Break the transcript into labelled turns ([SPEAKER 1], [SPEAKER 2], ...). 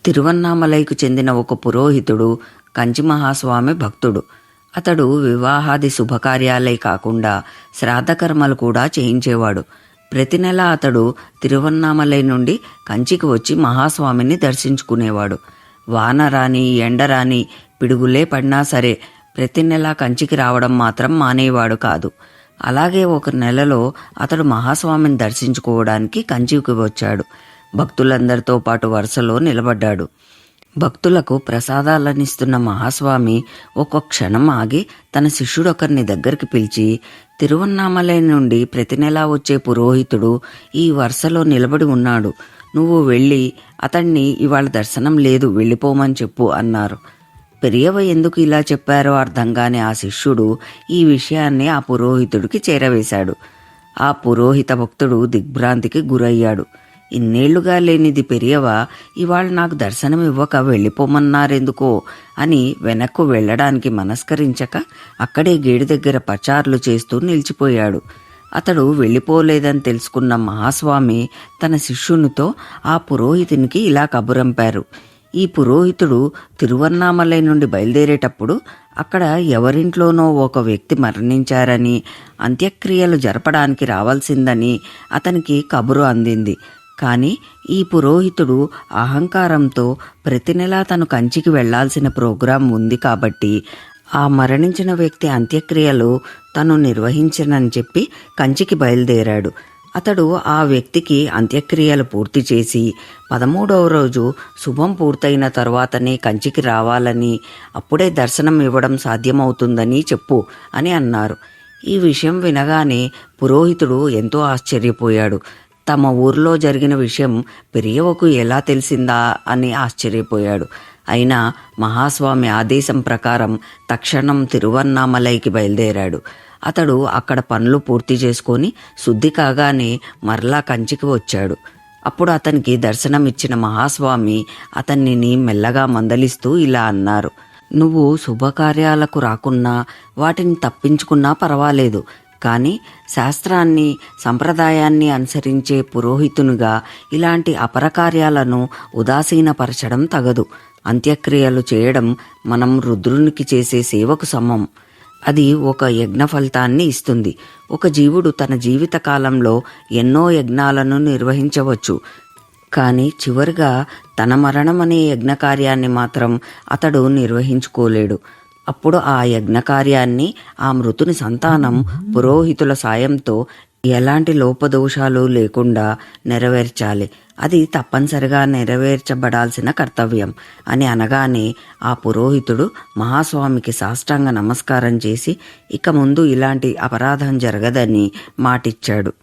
[SPEAKER 1] తిరువన్నామలైకు చెందిన ఒక పురోహితుడు కంచి మహాస్వామి భక్తుడు. అతడు వివాహాది శుభకార్యాలే కాకుండా శ్రాద్ధకర్మలు కూడా చేయించేవాడు. ప్రతి నెల అతడు తిరువన్నామలై నుండి కంచికి వచ్చి మహాస్వామిని దర్శించుకునేవాడు. వానరాని ఎండరాని పిడుగులే పడినా సరే ప్రతి నెల కంచికి రావడం మాత్రం మానేవాడు కాదు. అలాగే ఒక నెలలో అతడు మహాస్వామిని దర్శించుకోవడానికి కంచికి వచ్చాడు. భక్తులందరితో పాటు వరుసలో నిలబడ్డాడు. భక్తులకు ప్రసాదాలనిస్తున్న మహాస్వామి ఒక్కొక్క క్షణం ఆగి తన శిష్యుడొకరిని దగ్గరికి పిలిచి, తిరువన్నామలై నుండి ప్రతి నెలా వచ్చే పురోహితుడు ఈ వరుసలో నిలబడి ఉన్నాడు. నువ్వు వెళ్ళి అతన్ని ఇవాళ దర్శనం లేదు, వెళ్ళిపోమని చెప్పు అన్నారు. పెరియవ ఎందుకు ఇలా చెప్పారో అర్థం కాని ఆ శిష్యుడు ఈ విషయాన్ని ఆ పురోహితుడికి చేరవేశాడు. ఆ పురోహిత భక్తుడు దిగ్భ్రాంతికి గురయ్యాడు. ఇన్నేళ్లుగా లేనిది పెరియవ ఇవాళ నాకు దర్శనం ఇవ్వక వెళ్ళిపోమన్నారెందుకో అని వెనక్కు వెళ్లడానికి మనస్కరించక అక్కడే గేటు దగ్గర పచార్లు చేస్తూ నిలిచిపోయాడు. అతడు వెళ్ళిపోలేదని తెలుసుకున్న మహాస్వామి తన శిష్యునితో ఆ పురోహితునికి ఇలా కబురంపారు. ఈ పురోహితుడు తిరువన్నామలై నుండి బయలుదేరేటప్పుడు అక్కడ ఎవరింట్లోనో ఒక వ్యక్తి మరణించారని, అంత్యక్రియలు జరపడానికి రావాల్సిందని అతనికి కబురు అందింది. కానీ ఈ పురోహితుడు అహంకారంతో ప్రతి నెలా తను కంచికి వెళ్లాల్సిన ప్రోగ్రాం ఉంది కాబట్టి ఆ మరణించిన వ్యక్తి అంత్యక్రియలు తను నిర్వహించనని చెప్పి కంచికి బయలుదేరాడు. అతడు ఆ వ్యక్తికి అంత్యక్రియలు పూర్తి చేసి 13వ రోజు శుభం పూర్తయిన తరువాతనే కంచికి రావాలని, అప్పుడే దర్శనం ఇవ్వడం సాధ్యమవుతుందని చెప్పు అని అన్నారు. ఈ విషయం వినగానే పురోహితుడు ఎంతో ఆశ్చర్యపోయాడు. తమ ఊర్లో జరిగిన విషయం పెరియవకు ఎలా తెలిసిందా అని ఆశ్చర్యపోయాడు. అయినా మహాస్వామి ఆదేశం ప్రకారం తక్షణం తిరువన్నామలైకి బయలుదేరాడు. అతడు అక్కడ పనులు పూర్తి చేసుకొని శుద్ధి కాగానే మరలా కంచికి వచ్చాడు. అప్పుడు అతనికి దర్శనమిచ్చిన మహాస్వామి అతన్ని మెల్లగా మందలిస్తూ ఇలా అన్నారు. నువ్వు శుభకార్యాలకు రాకున్నా, వాటిని తప్పించుకున్నా పర్వాలేదు, కానీ శాస్త్రాన్ని సంప్రదాయాన్ని అనుసరించే పురోహితునిగా ఇలాంటి అపరకార్యాలను ఉదాసీనపరచడం తగదు. అంత్యక్రియలు చేయడం మనం రుద్రునికి చేసే సేవకు సమం. అది ఒక యజ్ఞ ఫలితాన్ని ఇస్తుంది. ఒక జీవుడు తన జీవిత కాలంలో ఎన్నో యజ్ఞాలను నిర్వహించవచ్చు, కానీ చివరిగా తన మరణం అనే యజ్ఞకార్యాన్ని మాత్రం అతడు నిర్వహించుకోలేడు. అప్పుడు ఆ యజ్ఞకార్యాన్ని ఆ మృతుని సంతానం పురోహితుల సాయంతో ఎలాంటి లోపదోషాలు లేకుండా నెరవేర్చాలి. అది తప్పనిసరిగా నెరవేర్చబడాల్సిన కర్తవ్యం అని అనగానే ఆ పురోహితుడు మహాస్వామికి సాష్టాంగ నమస్కారం చేసి ఇక ముందు ఇలాంటి అపరాధం జరగదని మాటిచ్చాడు.